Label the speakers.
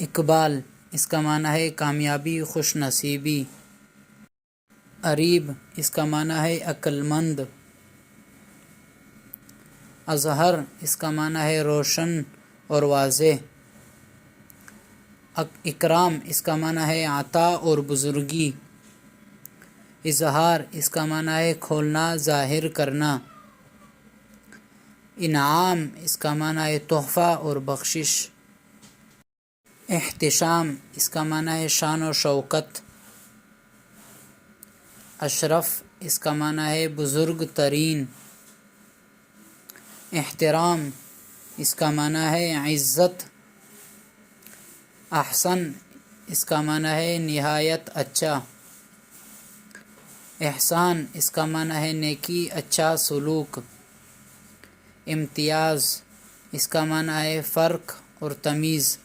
Speaker 1: اقبال اس کا معنی ہے کامیابی، خوش نصیبی۔ عریب اس کا معنی ہے عقل مند۔ اظہر اس کا معنی ہے روشن اور واضح۔ اکرام اس کا معنی ہے عطا اور بزرگی۔ اظہار اس کا معنی ہے کھولنا، ظاہر کرنا۔ انعام اس کا معنی ہے تحفہ اور بخشش۔ احتشام اس کا معنی ہے شان و شوکت۔ اشرف اس کا معنی ہے بزرگ ترین۔ احترام اس کا معنی ہے عزت۔ احسن اس کا معنی ہے نہایت اچھا۔ احسان اس کا معنی ہے نیکی، اچھا سلوک۔ امتیاز اس کا معنی ہے فرق اور تمیز۔